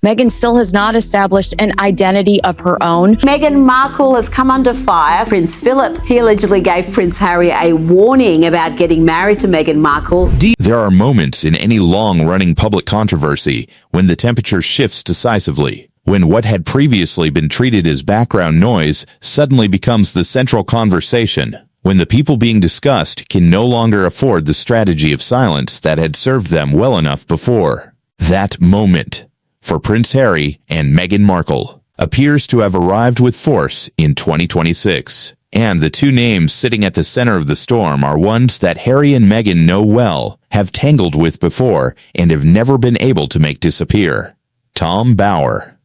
Meghan still has not established an identity of her own. Meghan Markle has come under fire. Prince Philip, he allegedly gave Prince Harry a warning about getting married to Meghan Markle. There are moments in any long-running public controversy when the temperature shifts decisively, when what had previously been treated as background noise suddenly becomes the central conversation, when the people being discussed can no longer afford the strategy of silence that had served them well enough before. That moment, for Prince Harry and Meghan Markle, appears to have arrived with force in 2026. And the two names sitting at the center of the storm are ones that Harry and Meghan know well, have tangled with before, and have never been able to make disappear. Tom Bower,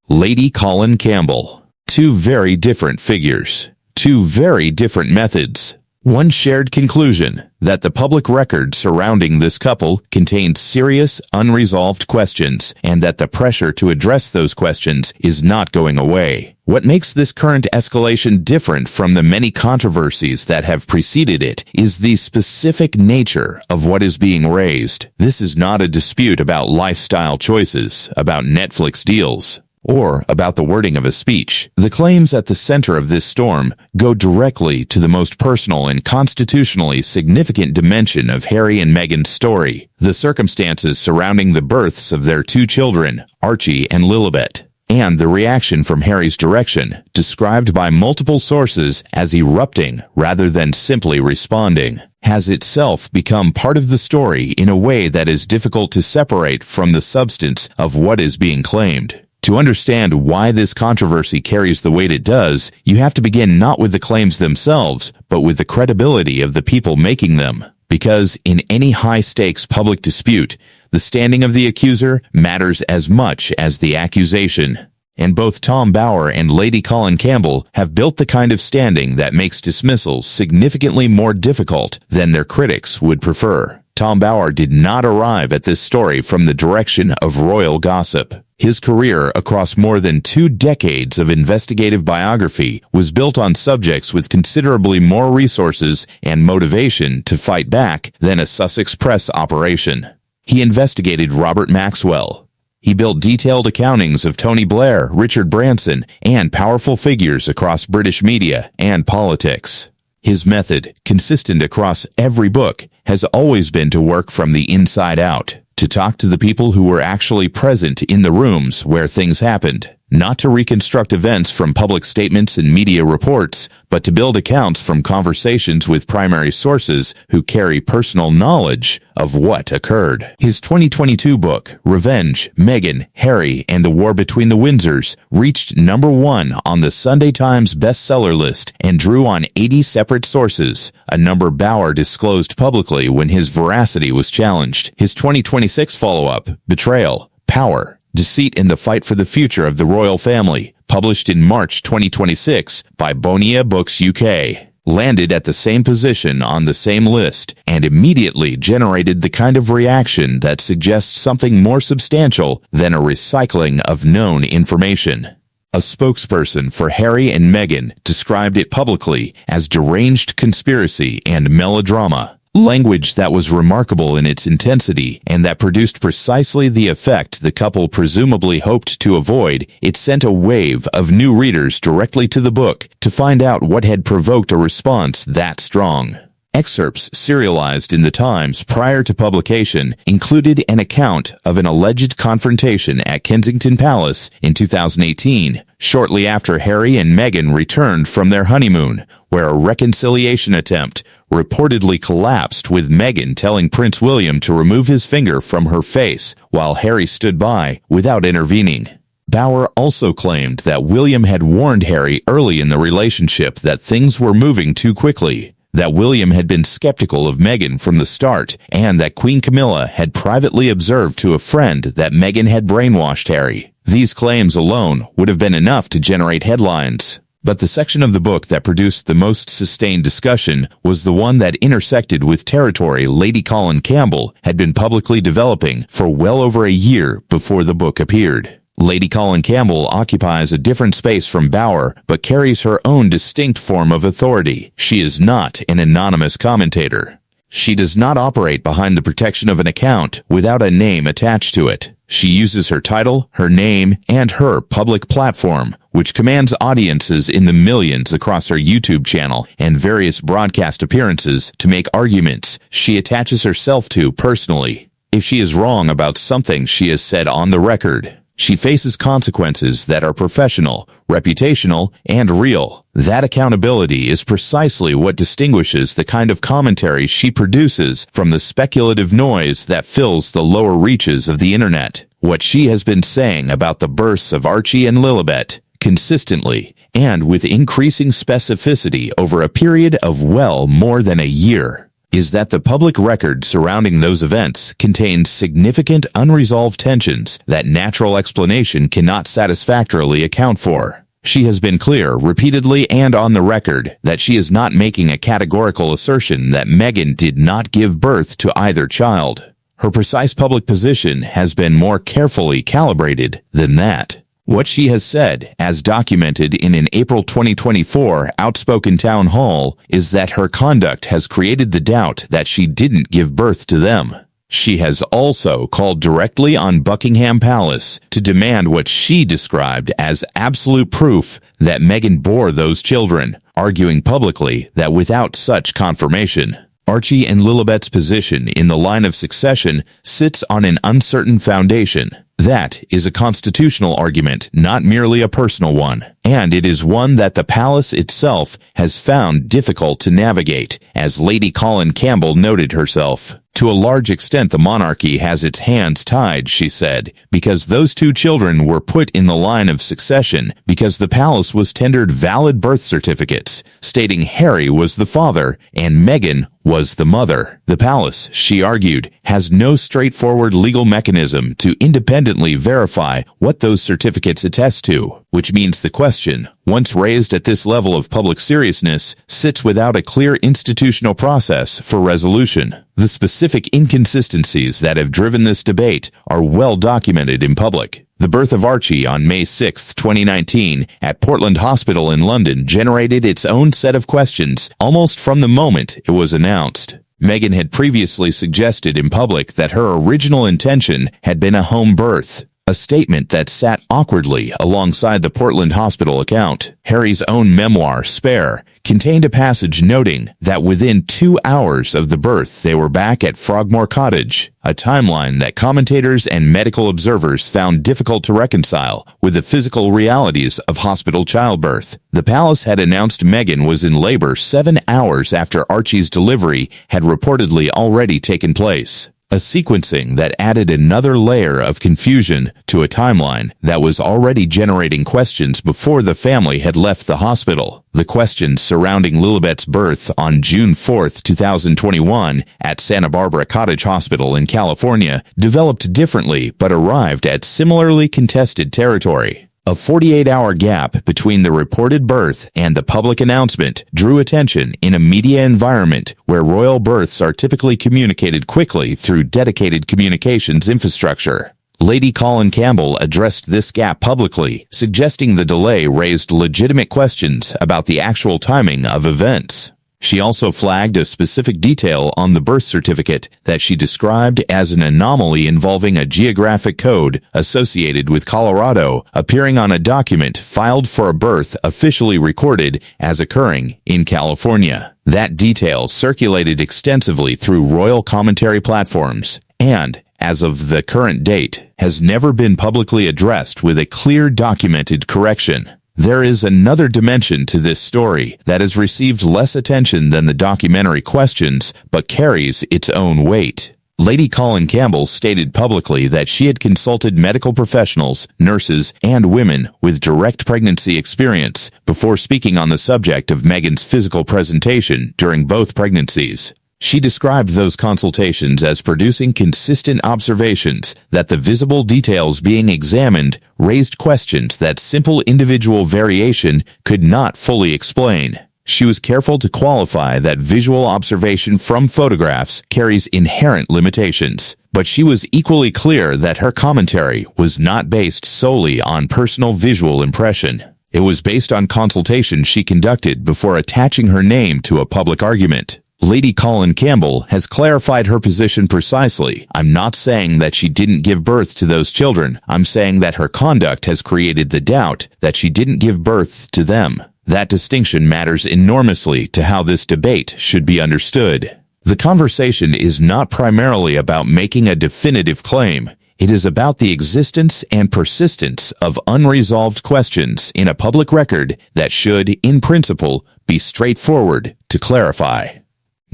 Lady Colin Campbell. Two very different figures. Two very different methods. One shared conclusion, that the public record surrounding this couple contains serious, unresolved questions, and that the pressure to address those questions is not going away. What makes this current escalation different from the many controversies that have preceded it is the specific nature of what is being raised. This is not a dispute about lifestyle choices, about Netflix deals, or about the wording of a speech. The claims at the center of this storm go directly to the most personal and constitutionally significant dimension of Harry and Meghan's story, the circumstances surrounding the births of their two children, Archie and Lilibet, and the reaction from Harry's direction, described by multiple sources as erupting rather than simply responding, has itself become part of the story in a way that is difficult to separate from the substance of what is being claimed. To understand why this controversy carries the weight it does, you have to begin not with the claims themselves, but with the credibility of the people making them. Because in any high-stakes public dispute, the standing of the accuser matters as much as the accusation. And both Tom Bower and Lady Colin Campbell have built the kind of standing that makes dismissal significantly more difficult than their critics would prefer. Tom Bower did not arrive at this story from the direction of royal gossip. His career across more than 2 decades of investigative biography was built on subjects with considerably more resources and motivation to fight back than a Sussex press operation. He investigated Robert Maxwell. He built detailed accountings of Tony Blair, Richard Branson, and powerful figures across British media and politics. His method, consistent across every book, has always been to work from the inside out, to talk to the people who were actually present in the rooms where things happened, not to reconstruct events from public statements and media reports, but to build accounts from conversations with primary sources who carry personal knowledge of what occurred. His 2022 book, Revenge, Meghan, Harry, and the War Between the Windsors, reached #1 on the Sunday Times bestseller list and drew on 80 separate sources, a number Bower disclosed publicly when his veracity was challenged. His 2026 follow-up, Betrayal, Power, Deceit in the Fight for the Future of the Royal Family, published in March 2026 by Bonia Books UK, landed at the same position on the same list and immediately generated the kind of reaction that suggests something more substantial than a recycling of known information. A spokesperson for Harry and Meghan described it publicly as deranged conspiracy and melodrama, language that was remarkable in its intensity and that produced precisely the effect the couple presumably hoped to avoid. It sent a wave of new readers directly to the book to find out what had provoked a response that strong. Excerpts serialized in the Times prior to publication included an account of an alleged confrontation at Kensington Palace in 2018, shortly after Harry and Meghan returned from their honeymoon, where a reconciliation attempt reportedly collapsed with Meghan telling Prince William to remove his finger from her face while Harry stood by without intervening. Bower also claimed that William had warned Harry early in the relationship that things were moving too quickly, that William had been skeptical of Meghan from the start, and that Queen Camilla had privately observed to a friend that Meghan had brainwashed Harry. These claims alone would have been enough to generate headlines. But the section of the book that produced the most sustained discussion was the one that intersected with territory Lady Colin Campbell had been publicly developing for well over a year before the book appeared. Lady Colin Campbell occupies a different space from Bower, but carries her own distinct form of authority. She is not an anonymous commentator. She does not operate behind the protection of an account without a name attached to it. She uses her title, her name, and her public platform, which commands audiences in the millions across her YouTube channel and various broadcast appearances, to make arguments she attaches herself to personally. If she is wrong about something she has said on the record, she faces consequences that are professional, reputational, and real. That accountability is precisely what distinguishes the kind of commentary she produces from the speculative noise that fills the lower reaches of the internet. What she has been saying about the births of Archie and Lilibet, consistently and with increasing specificity over a period of well more than a year, is that the public record surrounding those events contains significant unresolved tensions that natural explanation cannot satisfactorily account for. She has been clear repeatedly and on the record that she is not making a categorical assertion that Meghan did not give birth to either child. Her precise public position has been more carefully calibrated than that. What she has said, as documented in an April 2024 outspoken town hall, is that her conduct has created the doubt that she didn't give birth to them. She has also called directly on Buckingham Palace to demand what she described as absolute proof that Meghan bore those children, arguing publicly that without such confirmation, Archie and Lilibet's position in the line of succession sits on an uncertain foundation. That is a constitutional argument, not merely a personal one, and it is one that the palace itself has found difficult to navigate, as Lady Colin Campbell noted herself. To a large extent, the monarchy has its hands tied, she said, because those two children were put in the line of succession because the palace was tendered valid birth certificates, stating Harry was the father and Meghan was the mother. The palace, she argued, has no straightforward legal mechanism to independently verify what those certificates attest to, which means the question, once raised at this level of public seriousness, sits without a clear institutional process for resolution. The specific inconsistencies that have driven this debate are well documented in public. The birth of Archie on May 6, 2019, at Portland Hospital in London generated its own set of questions almost from the moment it was announced. Meghan had previously suggested in public that her original intention had been a home birth, a statement that sat awkwardly alongside the Portland Hospital account. Harry's own memoir, Spare, contained a passage noting that within 2 hours of the birth they were back at Frogmore Cottage, a timeline that commentators and medical observers found difficult to reconcile with the physical realities of hospital childbirth. The palace had announced Meghan was in labor 7 hours after Archie's delivery had reportedly already taken place. A sequencing that added another layer of confusion to a timeline that was already generating questions before the family had left the hospital. The questions surrounding Lilibet's birth on June 4, 2021 at Santa Barbara Cottage Hospital in California developed differently but arrived at similarly contested territory. A 48-hour gap between the reported birth and the public announcement drew attention in a media environment where royal births are typically communicated quickly through dedicated communications infrastructure. Lady Colin Campbell addressed this gap publicly, suggesting the delay raised legitimate questions about the actual timing of events. She also flagged a specific detail on the birth certificate that she described as an anomaly involving a geographic code associated with Colorado appearing on a document filed for a birth officially recorded as occurring in California. That detail circulated extensively through royal commentary platforms and, as of the current date, has never been publicly addressed with a clear documented correction. There is another dimension to this story that has received less attention than the documentary questions, but carries its own weight. Lady Colin Campbell stated publicly that she had consulted medical professionals, nurses, and women with direct pregnancy experience before speaking on the subject of Meghan's physical presentation during both pregnancies. She described those consultations as producing consistent observations that the visible details being examined raised questions that simple individual variation could not fully explain. She was careful to qualify that visual observation from photographs carries inherent limitations, but she was equally clear that her commentary was not based solely on personal visual impression. It was based on consultation she conducted before attaching her name to a public argument. Lady Colin Campbell has clarified her position precisely. I'm not saying that she didn't give birth to those children. I'm saying that her conduct has created the doubt that she didn't give birth to them. That distinction matters enormously to how this debate should be understood. The conversation is not primarily about making a definitive claim. It is about the existence and persistence of unresolved questions in a public record that should, in principle, be straightforward to clarify.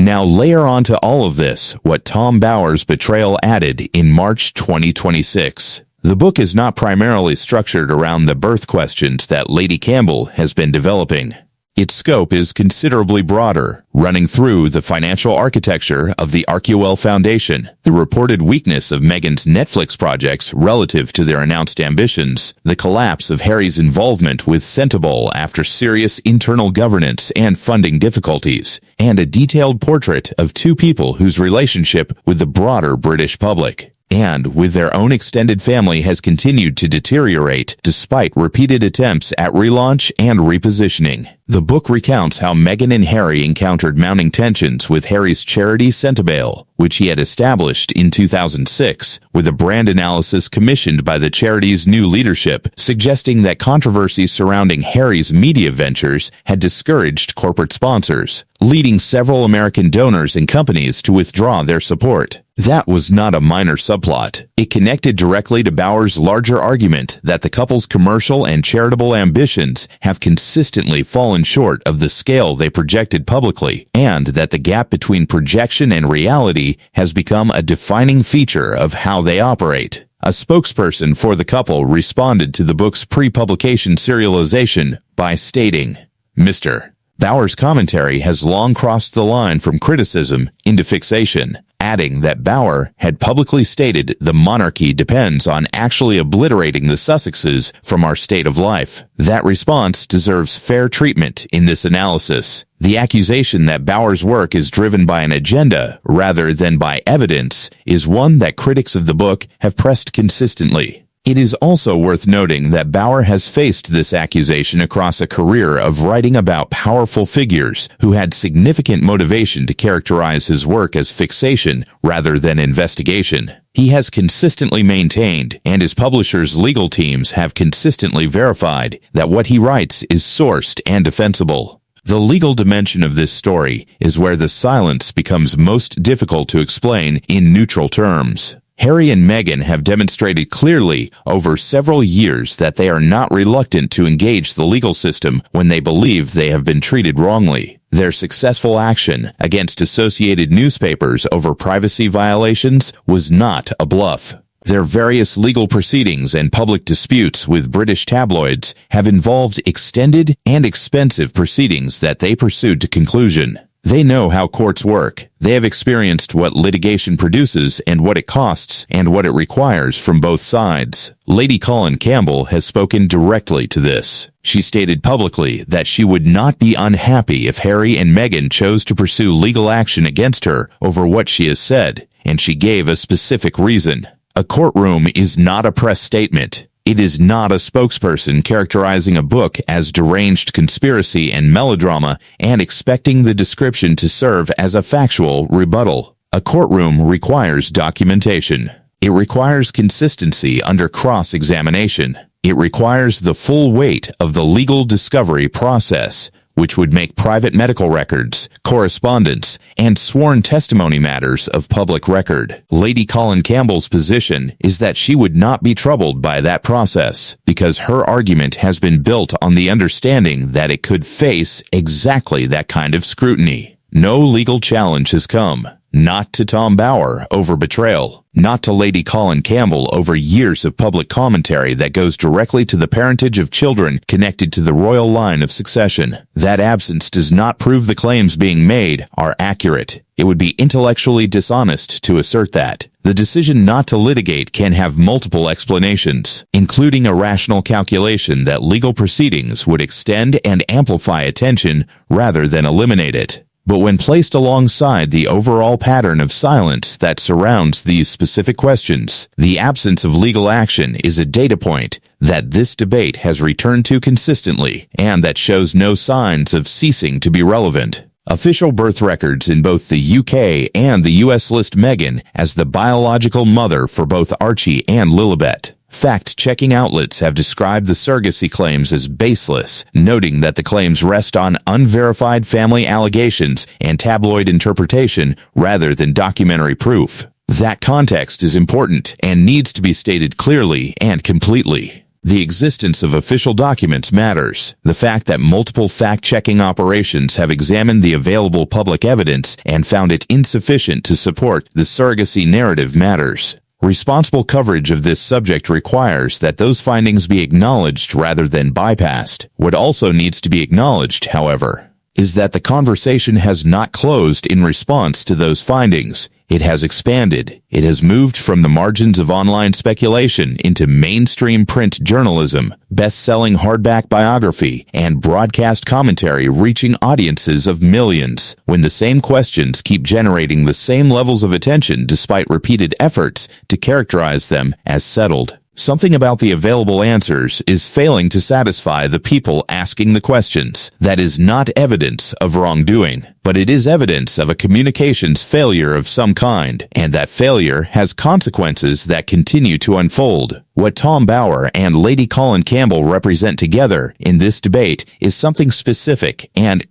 Now layer onto all of this what Tom Bower's betrayal added in March 2026. The book is not primarily structured around the birth questions that Lady Campbell has been developing. Its scope is considerably broader, running through the financial architecture of the Archewell Foundation, the reported weakness of Meghan's Netflix projects relative to their announced ambitions, the collapse of Harry's involvement with Centibol after serious internal governance and funding difficulties, and a detailed portrait of two people whose relationship with the broader British public and with their own extended family has continued to deteriorate despite repeated attempts at relaunch and repositioning. The book recounts how Meghan and Harry encountered mounting tensions with Harry's charity Centibol, which he had established in 2006, with a brand analysis commissioned by the charity's new leadership, suggesting that controversy surrounding Harry's media ventures had discouraged corporate sponsors, leading several American donors and companies to withdraw their support. That was not a minor subplot. It connected directly to Bower's larger argument that the couple's commercial and charitable ambitions have consistently fallen short of the scale they projected publicly, and that the gap between projection and reality has become a defining feature of how they operate. A spokesperson for the couple responded to the book's pre-publication serialization by stating, "Mr. Bower's commentary has long crossed the line from criticism into fixation," adding that Bower had publicly stated the monarchy depends on actually obliterating the Sussexes from our state of life. That response deserves fair treatment in this analysis. The accusation that Bower's work is driven by an agenda rather than by evidence is one that critics of the book have pressed consistently. It is also worth noting that Bower has faced this accusation across a career of writing about powerful figures who had significant motivation to characterize his work as fixation rather than investigation. He has consistently maintained, and his publishers' legal teams have consistently verified, that what he writes is sourced and defensible. The legal dimension of this story is where the silence becomes most difficult to explain in neutral terms. Harry and Meghan have demonstrated clearly over several years that they are not reluctant to engage the legal system when they believe they have been treated wrongly. Their successful action against Associated newspapers over privacy violations was not a bluff. Their various legal proceedings and public disputes with British tabloids have involved extended and expensive proceedings that they pursued to conclusion. They know how courts work. They have experienced what litigation produces and what it costs and what it requires from both sides. Lady Colin Campbell has spoken directly to this. She stated publicly that she would not be unhappy if Harry and Meghan chose to pursue legal action against her over what she has said, and she gave a specific reason. A courtroom is not a press statement. It is not a spokesperson characterizing a book as deranged conspiracy and melodrama and expecting the description to serve as a factual rebuttal. A courtroom requires documentation. It requires consistency under cross-examination. It requires the full weight of the legal discovery process, which would make private medical records, correspondence, and sworn testimony matters of public record. Lady Colin Campbell's position is that she would not be troubled by that process because her argument has been built on the understanding that it could face exactly that kind of scrutiny. No legal challenge has come. Not to Tom Bower over betrayal. Not to Lady Colin Campbell over years of public commentary that goes directly to the parentage of children connected to the royal line of succession. That absence does not prove the claims being made are accurate. It would be intellectually dishonest to assert that. The decision not to litigate can have multiple explanations, including a rational calculation that legal proceedings would extend and amplify attention rather than eliminate it. But when placed alongside the overall pattern of silence that surrounds these specific questions, the absence of legal action is a data point that this debate has returned to consistently and that shows no signs of ceasing to be relevant. Official birth records in both the UK and the US list Meghan as the biological mother for both Archie and Lilibet. Fact-checking outlets have described the surrogacy claims as baseless, noting that the claims rest on unverified family allegations and tabloid interpretation rather than documentary proof. That context is important and needs to be stated clearly and completely. The existence of official documents matters. The fact that multiple fact-checking operations have examined the available public evidence and found it insufficient to support the surrogacy narrative matters. Responsible coverage of this subject requires that those findings be acknowledged rather than bypassed. What also needs to be acknowledged, however, is that the conversation has not closed in response to those findings. It has expanded. It has moved from the margins of online speculation into mainstream print journalism, best-selling hardback biography, and broadcast commentary reaching audiences of millions. When the same questions keep generating the same levels of attention despite repeated efforts to characterize them as settled. Something about the available answers is failing to satisfy the people asking the questions. That is not evidence of wrongdoing, but it is evidence of a communications failure of some kind, and that failure has consequences that continue to unfold. What Tom Bower and Lady Colin Campbell represent together in this debate is something specific and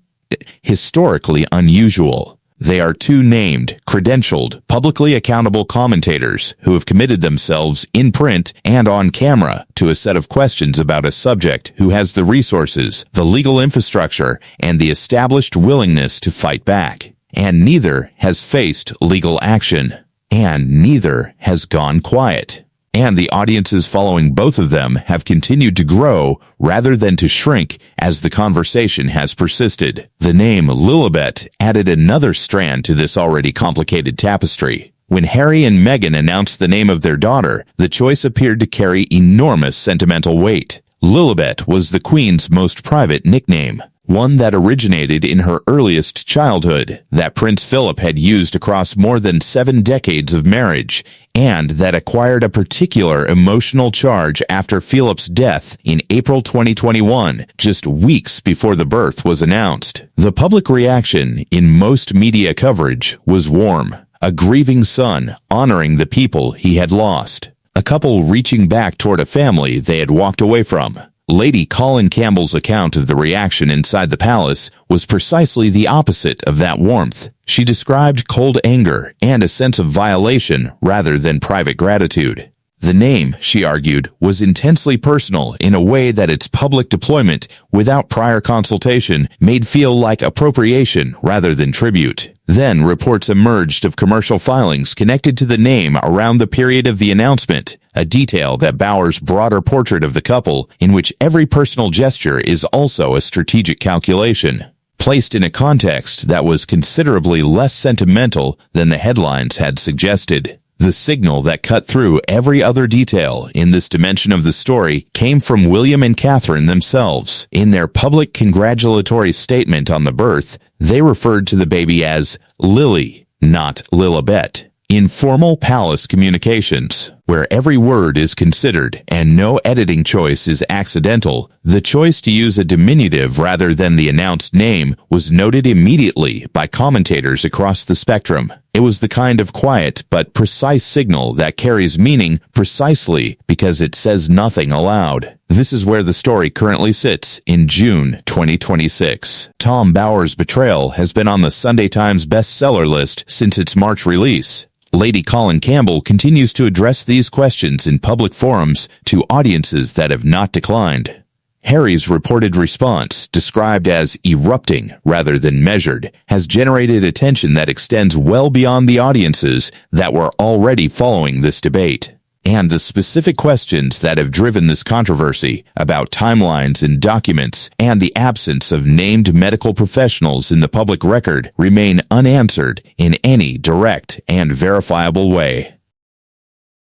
historically unusual. They are two named, credentialed, publicly accountable commentators who have committed themselves in print and on camera to a set of questions about a subject who has the resources, the legal infrastructure, and the established willingness to fight back. And neither has faced legal action. And neither has gone quiet. And the audiences following both of them have continued to grow rather than to shrink as the conversation has persisted. The name Lilibet added another strand to this already complicated tapestry. When Harry and Meghan announced the name of their daughter, the choice appeared to carry enormous sentimental weight. Lilibet was the Queen's most private nickname, one that originated in her earliest childhood, that Prince Philip had used across more than 7 decades of marriage, and that acquired a particular emotional charge after Philip's death in April 2021, just weeks before the birth was announced. The public reaction in most media coverage was warm. A grieving son honoring the people he had lost. A couple reaching back toward a family they had walked away from. Lady Colin Campbell's account of the reaction inside the palace was precisely the opposite of that warmth. She described cold anger and a sense of violation rather than private gratitude. The name, she argued, was intensely personal in a way that its public deployment without prior consultation made feel like appropriation rather than tribute. Then reports emerged of commercial filings connected to the name around the period of the announcement, a detail that Bower's broader portrait of the couple, in which every personal gesture is also a strategic calculation, placed in a context that was considerably less sentimental than the headlines had suggested. The signal that cut through every other detail in this dimension of the story came from William and Catherine themselves. In their public congratulatory statement on the birth, they referred to the baby as Lily, not Lilibet. In formal palace communications, where every word is considered and no editing choice is accidental, the choice to use a diminutive rather than the announced name was noted immediately by commentators across the spectrum. It was the kind of quiet but precise signal that carries meaning precisely because it says nothing aloud. This is where the story currently sits in June 2026. Tom Bower's betrayal has been on the Sunday Times bestseller list since its March release. Lady Colin Campbell continues to address these questions in public forums to audiences that have not declined. Harry's reported response, described as erupting rather than measured, has generated attention that extends well beyond the audiences that were already following this debate. And the specific questions that have driven this controversy about timelines and documents and the absence of named medical professionals in the public record remain unanswered in any direct and verifiable way.